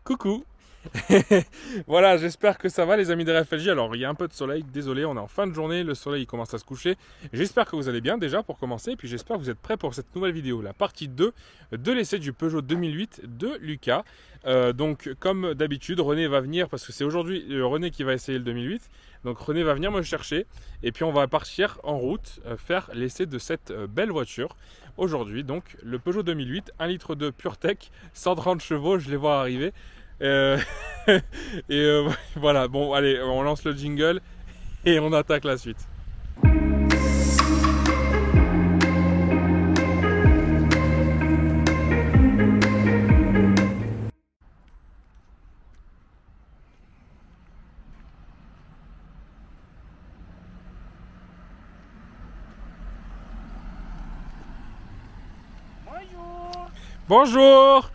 Coucou. Voilà, j'espère que ça va les amis de RFLJ. Alors il y a un peu de soleil, désolé, on est en fin de journée, le soleil il commence à se coucher. J'espère que vous allez bien déjà pour commencer, et puis j'espère que vous êtes prêts pour cette nouvelle vidéo, la partie 2 de l'essai du Peugeot 2008 de Lucas. Donc comme d'habitude, René va venir, parce que c'est aujourd'hui René qui va essayer le 2008. Donc René va venir me chercher, et puis on va partir en route faire l'essai de cette belle voiture. Aujourd'hui donc le Peugeot 2008, 1,2 litre PureTech, 130 chevaux, je les vois arriver. Voilà, bon allez, on lance le jingle et on attaque la suite. Bonjour.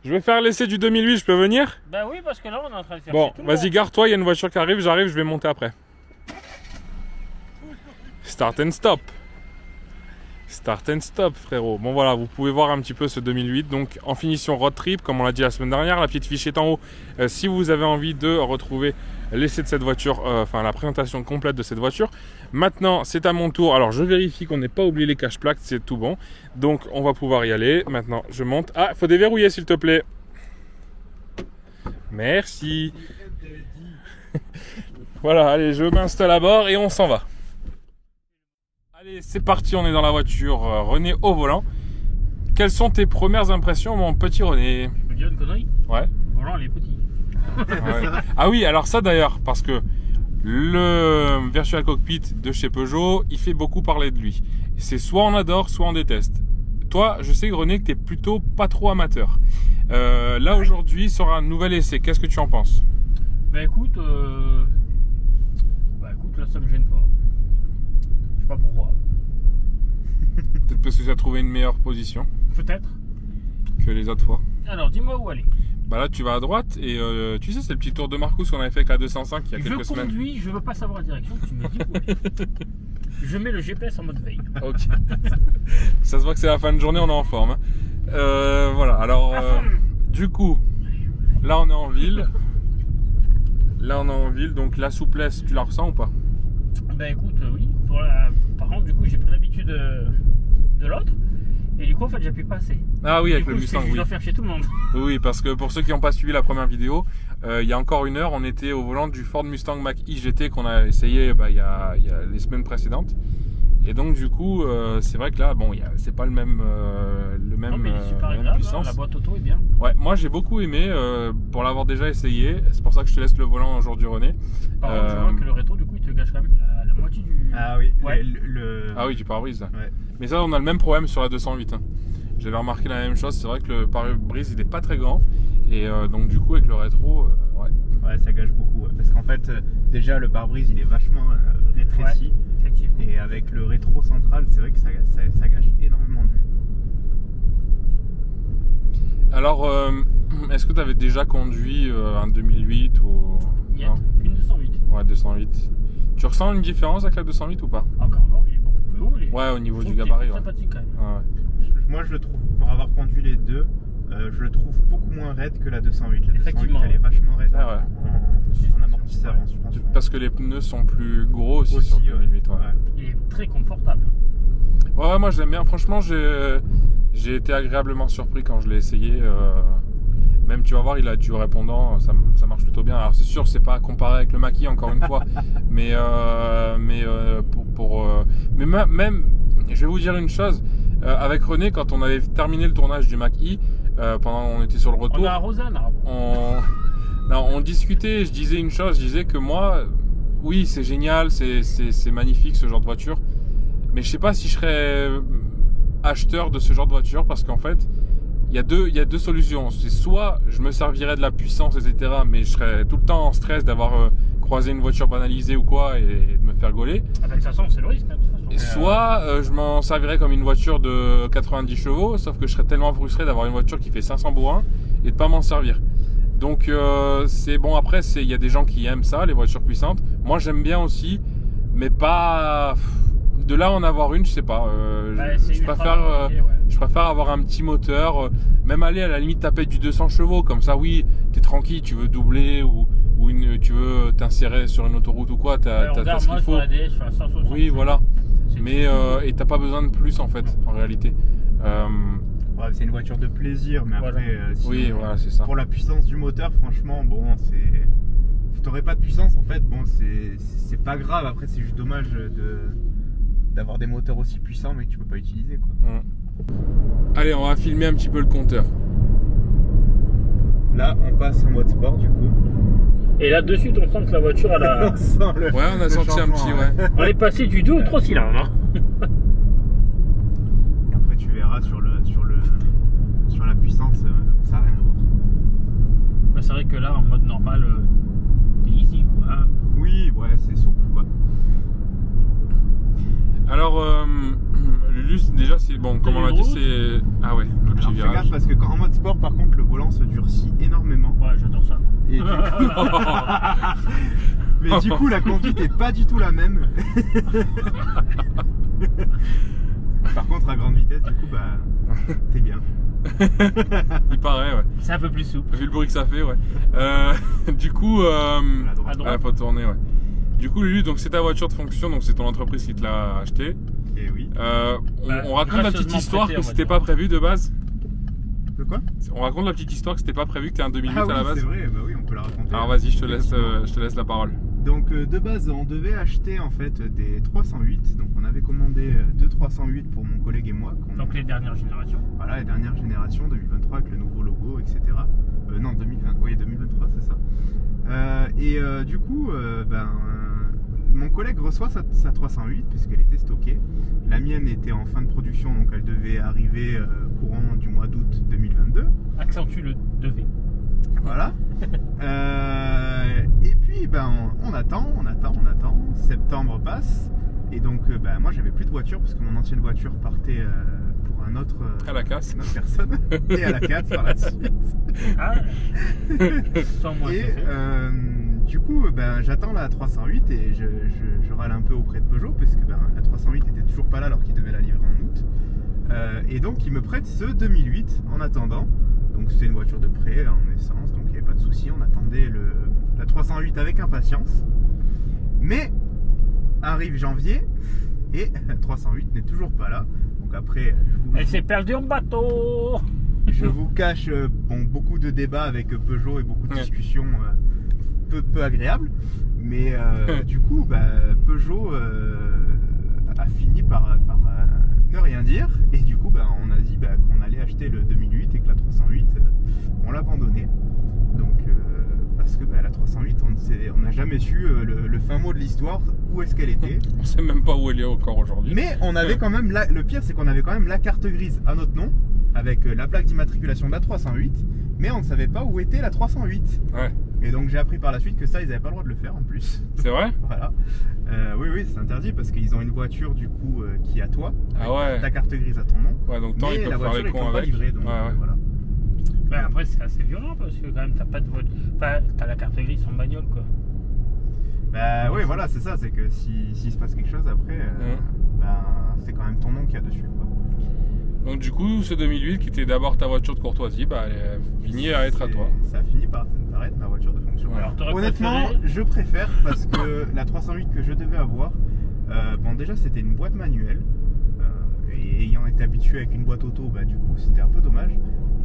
Je vais faire l'essai du 2008, je peux venir? Bah oui, parce que là on est en train de faire. Bon, vas-y, gare-toi, il y a une voiture qui arrive, j'arrive, je vais monter après. Start and stop. Start and stop, frérot. Bon voilà, vous pouvez voir un petit peu ce 2008, donc en finition road trip, comme on l'a dit la semaine dernière, la petite fiche est en haut. Si vous avez envie de retrouver l'essai de cette voiture, enfin la présentation complète de cette voiture. Maintenant, c'est à mon tour. Alors, je vérifie qu'on n'ait pas oublié les cache-plaques, c'est tout bon. Donc, on va pouvoir y aller. Maintenant, je monte. Ah, il faut déverrouiller, s'il te plaît. Merci. Voilà, allez, je m'installe à bord et on s'en va. Allez, c'est parti, on est dans la voiture. René au volant. Quelles sont tes premières impressions, mon petit René? Je peux dire une connerie? Ouais. Le volant, il est petit. Ouais. Ah oui, alors ça d'ailleurs, parce que le Virtual Cockpit de chez Peugeot, il fait beaucoup parler de lui. C'est soit on adore, soit on déteste. Toi, je sais René que tu es plutôt pas trop amateur. Là aujourd'hui, sur un nouvel essai, qu'est-ce que tu en penses? Bah écoute, là ça me gêne pas. Je sais pas pourquoi. Peut-être parce que tu as trouvé une meilleure position Peut-être. que les autres fois. Alors dis-moi où aller. Bah là tu vas à droite et tu sais c'est le petit tour de Marcus qu'on avait fait avec la 205 il y a quelques semaines. Je conduis, je veux pas savoir la direction, tu me dis où aller. Je mets le GPS en mode veille. Ok. Ça se voit que c'est la fin de journée, on est en forme. Voilà, alors du coup, là on est en ville. Là on est en ville, donc la souplesse, tu la ressens ou pas? Bah écoute, oui. Par contre, du coup, j'ai pris l'habitude de l'autre. Et du coup, en fait, j'appuie pas assez. Ah oui, avec le Du coup, Mustang, je oui. dois faire chez tout le monde. Oui, parce que pour ceux qui n'ont pas suivi la première vidéo, il y a encore une heure, on était au volant du Ford Mustang Mach-E GT qu'on a essayé il y a les semaines précédentes. Et donc du coup, c'est vrai que là, bon, c'est pas le même Non, mais il est super la même agréable, puissance. hein, la boîte auto est bien. Ouais, moi j'ai beaucoup aimé pour l'avoir déjà essayé. C'est pour ça que je te laisse le volant aujourd'hui, René. Par contre, je vois que le rétro, du coup, il te gâche quand même la moitié du. Ah oui, Ouais. Ah oui, du pare-brise. Ouais. Mais ça, on a le même problème sur la 208. Hein. J'avais remarqué la même chose. C'est vrai que le pare-brise il n'est pas très grand. Et donc du coup, avec le rétro, ouais. Ouais, ça gâche beaucoup. Parce qu'en fait, déjà le pare-brise il est vachement rétréci. Ouais, effectivement. Et avec le rétro central, c'est vrai que ça gâche énormément de vue. Alors, est-ce que tu avais déjà conduit un 2008 ou Il y a non? une 208. Ouais, 208. Tu ressens une différence avec la 208 ou pas? Encore non, il est beaucoup plus haut. Ouais, au niveau Je du trouve qu'il est gabarit. plus Ouais. sympathique quand même. Ouais. Moi, je le trouve, pour avoir conduit les deux, je le trouve beaucoup moins raide que la 208. La 208, Effectivement. elle est vachement raide Ah ouais. en amortisseur, en suspension. Parce que les pneus sont plus gros aussi, Aussi, sur le 2008. Ouais. Il est très confortable. Ouais, moi j'aime bien. Franchement, j'ai été agréablement surpris quand je l'ai essayé. Même, tu vas voir, il a du répondant, ça marche plutôt bien. Alors, c'est sûr, c'est pas comparé avec le Mach-E, encore une fois. Mais même, je vais vous dire une chose. Avec René, quand on avait terminé le tournage du Mach-E, pendant on était sur le retour, On a arrosé un arbre. on discutait. Je disais une chose. Je disais que moi, oui, c'est génial, c'est magnifique ce genre de voiture. Mais je sais pas si je serais acheteur de ce genre de voiture parce qu'en fait, il y a deux solutions. C'est soit je me servirais de la puissance, etc. Mais je serais tout le temps en stress d'avoir croisé une voiture banalisée ou quoi et de me faire gauler. Ah bah, de toute façon, c'est le risque. Hein, de toute façon. Et soit je m'en servirais comme une voiture de 90 chevaux, sauf que je serais tellement frustré d'avoir une voiture qui fait 500 bourrins et de pas m'en servir. Donc c'est bon, après il y a des gens qui aiment ça, les voitures puissantes. Moi j'aime bien aussi, mais pas de là en avoir une, je sais pas. Je préfère avoir un petit moteur, même aller à la limite taper du 200 chevaux, comme ça oui, es tranquille, tu veux doubler ou tu veux t'insérer sur une autoroute ou quoi, t'as ce qu'il faut. Sur la DS, je suis à 160. Oui, voilà. Mais et t'as pas besoin de plus en fait, en réalité. Ouais, c'est une voiture de plaisir, mais Voilà. après, sinon, Oui, voilà, c'est ça. pour la puissance du moteur, franchement, bon, c'est. T'aurais pas de puissance en fait, bon, c'est pas grave. Après, c'est juste dommage d'avoir des moteurs aussi puissants, mais que tu peux pas utiliser, quoi. Allez, on va filmer un petit peu le compteur. Là, on passe en mode sport, du coup. Et là, dessus, on sent que la voiture, elle a... On sent le. Ouais, on a le senti un changement, petit, ouais. on est passé du 2 au 3 cylindres. Hein. Et après, tu verras sur la puissance, ça n'a rien à voir. Ouais, c'est vrai que là, en mode normal, t'es easy, quoi. Hein. Oui, ouais, c'est souple, quoi. Alors, Lulu, déjà, c'est bon, comme on l'a dit, c'est. Ah ouais, le petit Alors, fais virage. gaffe parce que en mode sport, par contre, le volant se durcit énormément. Ouais, j'adore ça. Et du coup... Mais du coup, la conduite est pas du tout la même. Par contre, à grande vitesse, du coup, bah, t'es bien. Il paraît, ouais. C'est un peu plus souple. Vu le bruit que ça fait, ouais. Du coup, À la droite. À droite. faut tourner, ouais. Du coup, Lulu, donc c'est ta voiture de fonction, donc c'est ton entreprise qui te l'a acheté. Et oui. On raconte la petite gracieusement histoire prêté, que on va c'était dire. pas prévu de base. De quoi? On raconte la petite histoire que c'était pas prévu que t'aies un 2008 Ah oui, à la base. c'est vrai, bah oui, on peut la raconter. Alors vas-y, je te laisse la parole. Donc de base, on devait acheter en fait des 308. Donc on avait commandé deux 308 pour mon collègue et moi. Donc les dernières générations. Voilà, les dernières générations, 2023 avec le nouveau logo, etc. Non, 2020, oui, 2023, c'est ça. Du coup, mon collègue reçoit sa 308 puisqu'elle était stockée. La mienne était en fin de production, donc elle devait arriver courant du mois d'août 2022. Accentue le devait. Voilà. Et puis, on attend. Septembre passe. Et donc, moi, j'avais plus de voiture parce que mon ancienne voiture partait pour un autre, À la casse. une autre personne. Et à la 4 par la suite. Ah sans moi, Et c'est fait. du coup, j'attends la 308 et je râle un peu auprès de Peugeot parce que la 308 était toujours pas là alors qu'il devait la livrer en août. Et donc, il me prête ce 2008 en attendant. Donc, c'était une voiture de prêt en essence, donc il n'y avait pas de souci. On attendait la 308 avec impatience. Mais arrive janvier et la 308 n'est toujours pas là. Donc, après, Elle s'est perdue en bateau. je vous cache beaucoup de débats avec Peugeot et beaucoup de discussions peu agréables. Mais du coup, Peugeot a fini par ne rien dire. Et du coup, on a dit qu'on allait acheter le 2008 et que la 308, on l'abandonnait. Donc, parce que la 308, on n'a jamais su le fin mot de l'histoire, où est-ce qu'elle était. On sait même pas où elle est encore aujourd'hui. Mais on avait quand même, le pire c'est qu'on avait quand même la carte grise à notre nom, avec la plaque d'immatriculation de la 308, mais on ne savait pas où était la 308. Ouais. Et donc j'ai appris par la suite que ça, ils n'avaient pas le droit de le faire en plus. C'est vrai? Voilà. Oui, c'est interdit parce qu'ils ont une voiture du coup qui est à toi, Ah ouais. ta carte grise à ton nom, Ouais, donc tant mais ils la peuvent faire voiture les ils cons t'ont pas avec. livrée, donc Ouais. voilà. Ouais, après, c'est assez violent parce que quand même, t'as pas de voiture. Enfin, t'as la carte grise en bagnole, quoi. Oui, voilà, c'est ça, c'est que s'il se passe quelque chose après, c'est quand même ton nom qu'il y a dessus, quoi. Donc du coup, ce 2008 qui était d'abord ta voiture de courtoisie, elle a fini à être à toi. Ça a fini par être ma voiture de fonction. Ouais. Alors, t'aurais Honnêtement, préféré... je préfère parce que la 308 que je devais avoir, déjà c'était une boîte manuelle et ayant été habitué avec une boîte auto, du coup c'était un peu dommage.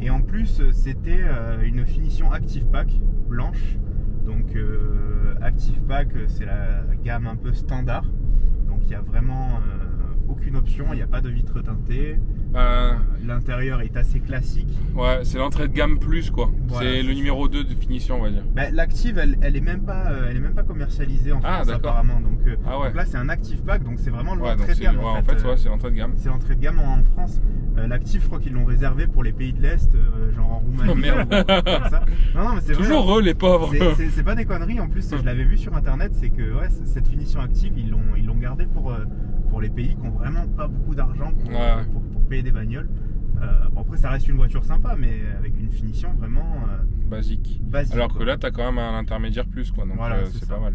Et en plus, c'était une finition Active Pack blanche. Donc Active Pack, c'est la gamme un peu standard. Donc il n'y a vraiment aucune option, il n'y a pas de vitre teintée. L'intérieur est assez classique. Ouais, c'est l'entrée de gamme plus quoi. Voilà, c'est le numéro 2 de finition, on va dire. L'Active, elle est même pas commercialisée en France d'accord. apparemment. Donc, Ah ouais. donc là, c'est un Active Pack, donc c'est vraiment Ouais, l'entrée donc de gamme. en fait, c'est l'entrée de gamme. C'est l'entrée de gamme en France. L'Active, je crois qu'ils l'ont réservé pour les pays de l'Est, genre en Roumanie. Oh, merde. ou comme ça. Non, mais c'est vrai. Toujours eux les pauvres. C'est pas des conneries. En plus, je l'avais vu sur internet, c'est que cette finition Active, ils l'ont gardée pour les pays qui ont vraiment pas beaucoup d'argent pour payer des bagnoles. Après, ça reste une voiture sympa, mais avec une finition vraiment Basique. basique. Alors que quoi. là, t'as quand même un intermédiaire plus quoi, donc Voilà, c'est ça. pas mal.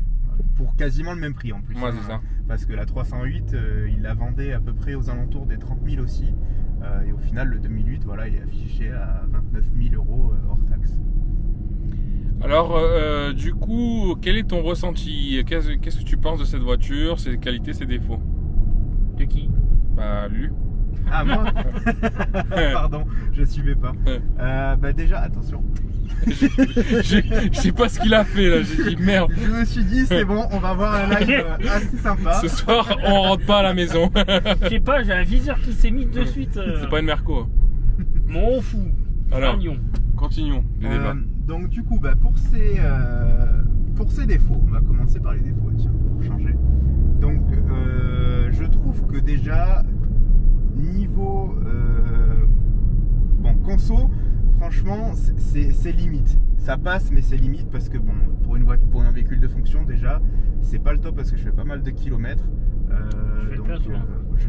Pour quasiment le même prix en plus. Ouais, c'est ça. Parce que la 308, il la vendait à peu près aux alentours des 30 000 aussi. Et au final, le 2008, il est affiché à 29 000 € hors taxe. Alors, du coup, quel est ton ressenti? Qu'est-ce que tu penses de cette voiture, ses qualités, ses défauts? De qui? Bah, lui. Ah, moi Pardon, je suivais pas. Déjà, attention. Je sais pas ce qu'il a fait là, j'ai dit merde. Je me suis dit, c'est bon, on va avoir un live assez sympa. Ce soir, on rentre pas à la maison. Je sais pas, j'ai un viseur qui s'est mis de suite. C'est pas une Merco. M'en fous. Alors, Agnon. continuons les débats. Donc du coup, pour ces défauts, on va commencer par les défauts, tiens, pour changer. Donc, je trouve que déjà, niveau conso, franchement, c'est limite. Ça passe, mais c'est limite parce que bon, pour un véhicule de fonction, déjà, c'est pas le top parce que je fais pas mal de kilomètres. Je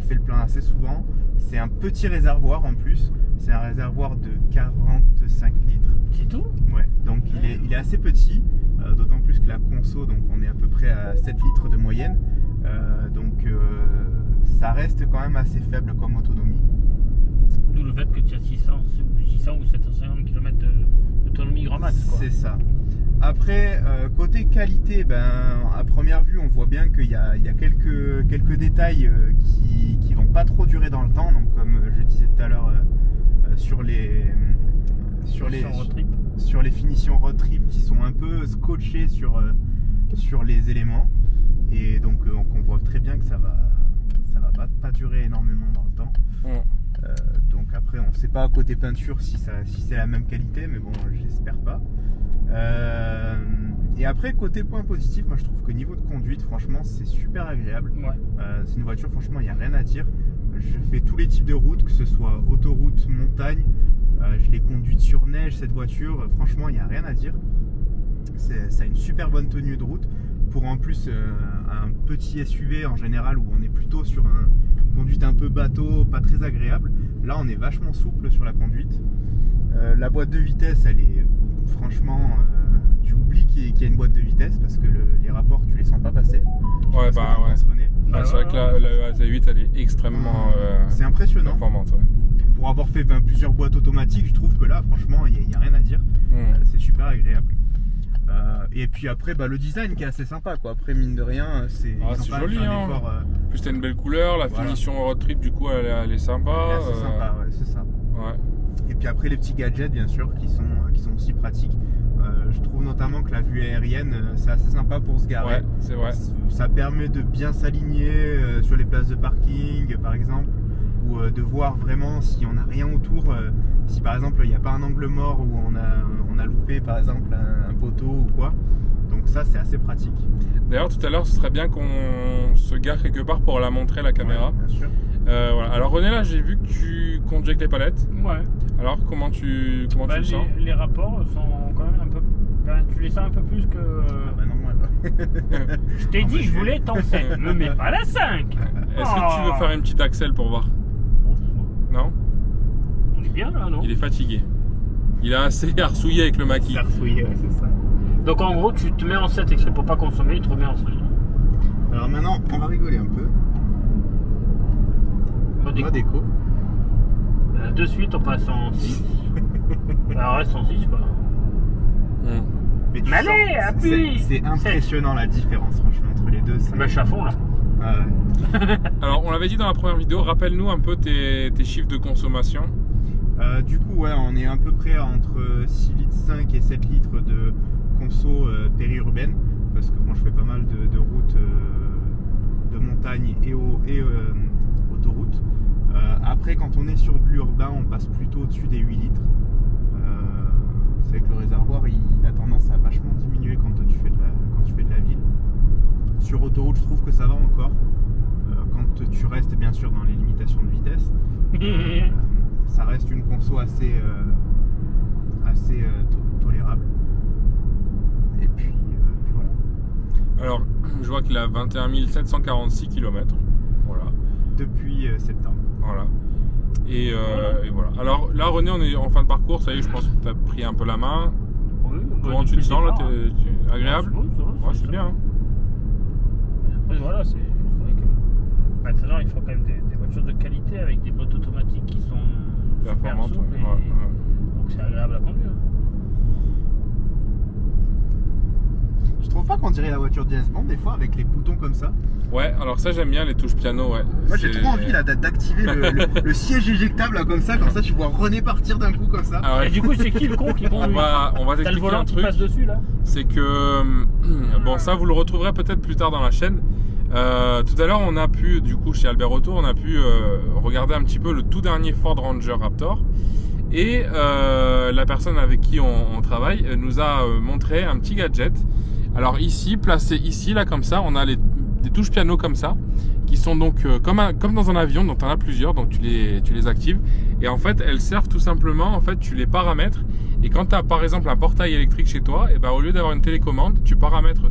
fais le plein assez souvent. C'est un petit réservoir en plus. C'est un réservoir de 45 litres. C'est tout? Ouais, donc il est assez petit, d'autant plus que la conso, donc on est à peu près à 7 litres de moyenne. Ça reste quand même assez faible comme autonomie. D'où le fait que tu as 600 ou 750 km d'autonomie grand max, quoi. C'est ça. Après, côté qualité, à première vue, on voit bien qu'il y a quelques détails qui vont pas trop durer dans le temps. Donc, comme je disais tout à l'heure, sur les finitions road trip qui sont un peu scotchées sur les éléments. Et donc, on voit très bien que ça va pas durer énormément dans le temps. Donc après, on ne sait pas côté peinture si c'est la même qualité, mais bon, j'espère pas. Et après, côté point positif, moi je trouve que niveau de conduite, franchement, c'est super agréable. Ouais. C'est une voiture, franchement, il n'y a rien à dire. Je fais tous les types de routes, que ce soit autoroute, montagne. Je l'ai conduite sur neige, cette voiture. Franchement, il n'y a rien à dire. Ça a une super bonne tenue de route. Pour en plus un petit SUV en général, où on est plutôt sur une conduite un peu bateau, pas très agréable. Là, on est vachement souple sur la conduite. La boîte de vitesse, elle est franchement... tu oublies qu'il y a une boîte de vitesse parce que les rapports, tu les sens pas passer. Ouais, c'est vrai que la AT8, elle est extrêmement c'est impressionnant. performante. Ouais. Pour avoir fait plusieurs boîtes automatiques, je trouve que là, franchement, il n'y a rien à dire. C'est super agréable. Et puis après, le design qui est assez sympa, quoi. Après, mine de rien, c'est joli. Plus t'as une belle couleur, la finition road trip, du coup, elle est sympa. Elle est assez sympa, ouais, c'est ça. Ouais. Et puis après, les petits gadgets, bien sûr, qui sont aussi pratiques. Je trouve notamment que la vue aérienne, c'est assez sympa pour se garer. Ouais, c'est vrai. Ça permet de bien s'aligner sur les places de parking, par exemple, ou de voir vraiment si on n'a rien autour. Si par exemple, il n'y a pas un angle mort où on a loupé, par exemple, un poteau ou quoi. Donc ça, c'est assez pratique. D'ailleurs, tout à l'heure, ce serait bien qu'on se gare quelque part pour la montrer, la caméra. Ouais, bien sûr. Voilà. Alors René, là, j'ai vu que tu conduis avec les palettes. Ouais. Alors, comment tu le sens? Les rapports sont quand même un peu... tu les sens un peu plus que... non, moi, là. Je t'ai dit, je voulais t'en 5. Me mets pas la 5. Est-ce que tu veux faire une petite accel pour voir? Non? On est bien là, non? Il est fatigué. Il a assez arsouillé avec le maquis. Arsouillé, ouais, c'est ça. Donc en gros, tu te mets en 7 exprès pour pas consommer, il te remet en 5. Alors maintenant, on va rigoler un peu. Mode éco. De suite, on passe en 6. Alors reste en 6, quoi. Mais allez, appuie. C'est impressionnant la différence, franchement, entre les deux. Je suis à fond là. Ah ouais. Alors, on l'avait dit dans la première vidéo, rappelle-nous un peu tes chiffres de consommation. Du coup, ouais, on est à peu près entre 6,5 litres et 7 litres de conso périurbaine. Parce que bon, je fais pas mal de routes de montagne et autoroute. Après, quand on est sur de l'urbain, on passe plutôt au-dessus des 8 litres. C'est que le réservoir, il a tendance à vachement diminuer quand tu fais de la ville. Sur autoroute, je trouve que ça va encore. Quand tu restes bien sûr dans les limitations de vitesse. Ça reste une conso assez tolérable. Et puis voilà. Alors, je vois qu'il a 21 746 km. Voilà. Depuis septembre. Voilà. Et voilà. Alors là, René, on est en fin de parcours. Ça y est, je pense que tu as pris un peu la main. Oui, comment tu te sens là? Agréable? Ouais, c'est bien. Hein. Après, voilà, c'est vrai que maintenant, il faut quand même des voitures de qualité avec des boîtes automatiques qui sont performantes. Donc c'est agréable à conduire. pas qu'on dirait la voiture de James Bond des fois avec les boutons comme ça? Ouais, alors ça j'aime bien les touches piano, ouais. Moi j'ai trop envie là d'activer le siège éjectable là, comme ça tu vois René partir d'un coup comme ça. Ah ouais. Et du coup, c'est qui le con qui conduit? On va T'as le t'expliquer volant un qui truc. passe dessus là? C'est que bon, ça vous le retrouverez peut-être plus tard dans la chaîne. Tout à l'heure on a pu, du coup chez Albert Auto, on a pu regarder un petit peu le tout dernier Ford Ranger Raptor. Et la personne avec qui on travaille nous a montré un petit gadget. Alors ici, placé ici, là comme ça, on a des touches piano comme ça, qui sont donc comme dans un avion, donc tu en as plusieurs, donc tu les actives. Et en fait, elles servent tout simplement, en fait, tu les paramètres. Et quand tu as par exemple un portail électrique chez toi, et ben, au lieu d'avoir une télécommande, tu paramètres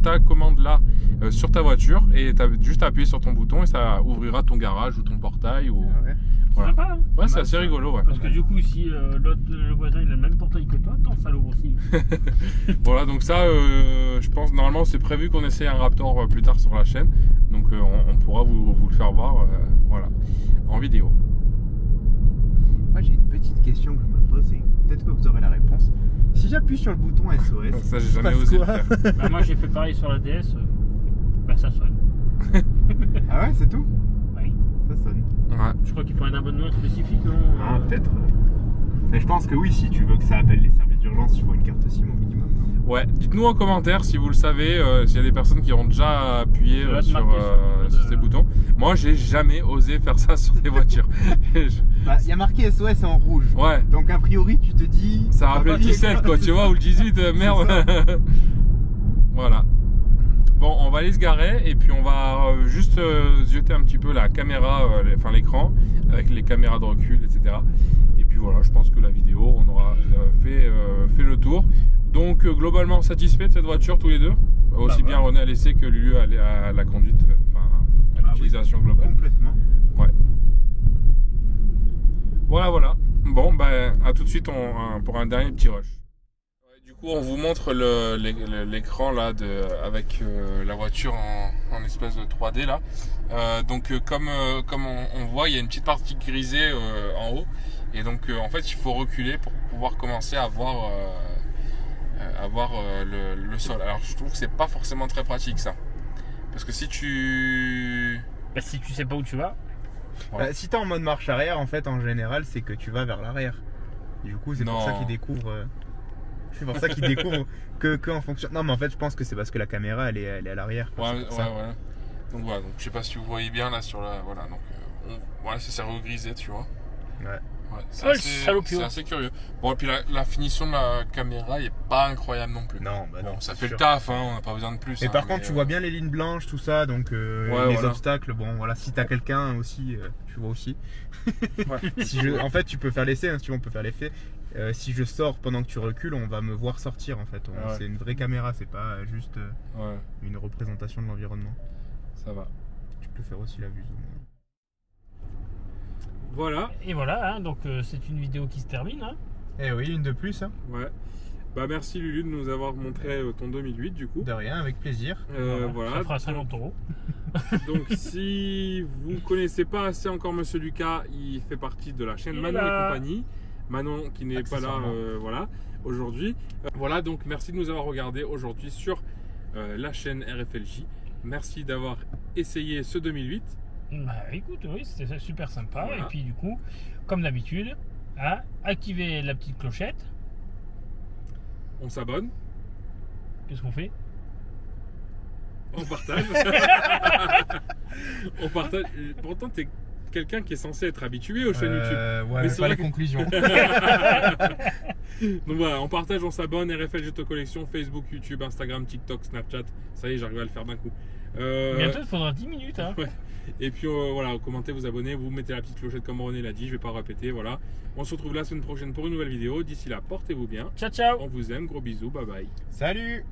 ta commande là sur ta voiture et tu as juste à appuyer sur ton bouton et ça ouvrira ton garage ou ton portail. Ou... Ah ouais. Voilà. Sympa, hein? Ouais, c'est assez rigolo, ouais. Parce que du coup, si le voisin il a le même portail que toi, ça l'ouvre aussi. Voilà, donc ça, je pense, normalement, c'est prévu qu'on essaie un Raptor plus tard sur la chaîne. Donc, on pourra vous le faire voir, voilà, en vidéo. Moi j'ai une petite question que je me pose et peut-être que vous aurez la réponse. Si j'appuie sur le bouton SOS, Ça, j'ai il se jamais passe osé le quoi? faire. Bah, moi, j'ai fait pareil sur la DS, ça sonne. Ah ouais, c'est tout? Oui. Ça sonne. Ouais. Je crois qu'il faut un abonnement spécifique, non? Non, peut-être. Mais je pense que oui, si tu veux que ça appelle les services d'urgence, il faut une carte SIM au minimum. Ouais, dites-nous en commentaire si vous le savez, s'il y a des personnes qui ont déjà appuyé Ça va te sur marquer sur ces boutons. Moi, j'ai jamais osé faire ça sur des voitures. Bah, il y a marqué SOS en rouge. Ouais. Donc a priori, tu te dis. Ça rappelle le 17 quoi, tu vois, ou le 18, merde. Voilà. Bon, on va aller se garer et puis on va juste zioter un petit peu la caméra, enfin l'écran, avec les caméras de recul, etc. Et puis voilà, je pense que la vidéo, on aura fait le tour. Donc globalement satisfait de cette voiture tous les deux. Aussi bien René à l'essai que Lulu à la conduite, enfin à l'utilisation globale. Complètement. Ouais. Voilà. Bon, ben à tout de suite pour un dernier petit rush. Ouais, du coup, on vous montre l'écran là avec la voiture en espèce de 3D là. Donc comme on voit, il y a une petite partie grisée en haut. Et donc en fait, il faut reculer pour pouvoir commencer à voir le sol. Alors je trouve que c'est pas forcément très pratique ça. Parce que si tu sais pas où tu vas. Ouais. Si t'es en mode marche arrière, en fait, en général, c'est que tu vas vers l'arrière. Du coup, c'est pour ça qu'ils découvrent. C'est pour ça qu'ils découvrent que en fonction. Non, mais en fait, je pense que c'est parce que la caméra, elle est à l'arrière. Ouais. Donc voilà. Donc je sais pas si vous voyez bien là sur la. Voilà. Donc voilà, c'est grisé, tu vois. Ouais. Ouais, c'est assez curieux. Bon, et puis la finition de la caméra est pas incroyable non plus. Non, bah bon, non. ça fait le taf, hein, on n'a pas besoin de plus. Mais hein, par contre, tu vois bien les lignes blanches, tout ça, donc les obstacles. Bon, voilà, si t'as quelqu'un aussi, tu vois aussi. Ouais. En fait, tu peux faire l'essai, hein, si tu veux, on peut faire l'effet. Si je sors pendant que tu recules, on va me voir sortir en fait. C'est une vraie caméra, c'est pas juste une représentation de l'environnement. Ça va. Tu peux faire aussi la vue zoom. Voilà. Et voilà, hein, donc c'est une vidéo qui se termine. Hein. Eh oui, une de plus. Hein. Ouais. Bah merci Lulu de nous avoir montré ton 2008 du coup. De rien, avec plaisir. Voilà. Ça fera 50 €. Donc si vous ne connaissez pas assez encore Monsieur Lucas, il fait partie de la chaîne Manon et compagnie. Manon qui n'est pas là voilà, aujourd'hui. Voilà, donc merci de nous avoir regardé aujourd'hui sur la chaîne RFLJ. Merci d'avoir essayé ce 2008. Bah écoute, oui, c'était super sympa. Voilà. Et puis du coup, comme d'habitude, activez la petite clochette. On s'abonne. Qu'est-ce qu'on fait? On partage. On partage. Pourtant, tu es quelqu'un qui est censé être habitué aux chaînes YouTube. Ouais, mais c'est pas la conclusion. Donc voilà, on partage, on s'abonne. RFLJ Autocollection, Facebook, YouTube, Instagram, TikTok, Snapchat. Ça y est, j'arrive à le faire d'un coup. Bientôt, il faudra 10 minutes. Hein. Ouais. Et puis voilà, commentez, vous abonnez, vous mettez la petite clochette comme René l'a dit, je vais pas répéter, voilà. On se retrouve la semaine prochaine pour une nouvelle vidéo. D'ici là, portez-vous bien. Ciao, ciao. On vous aime, gros bisous, bye bye. Salut.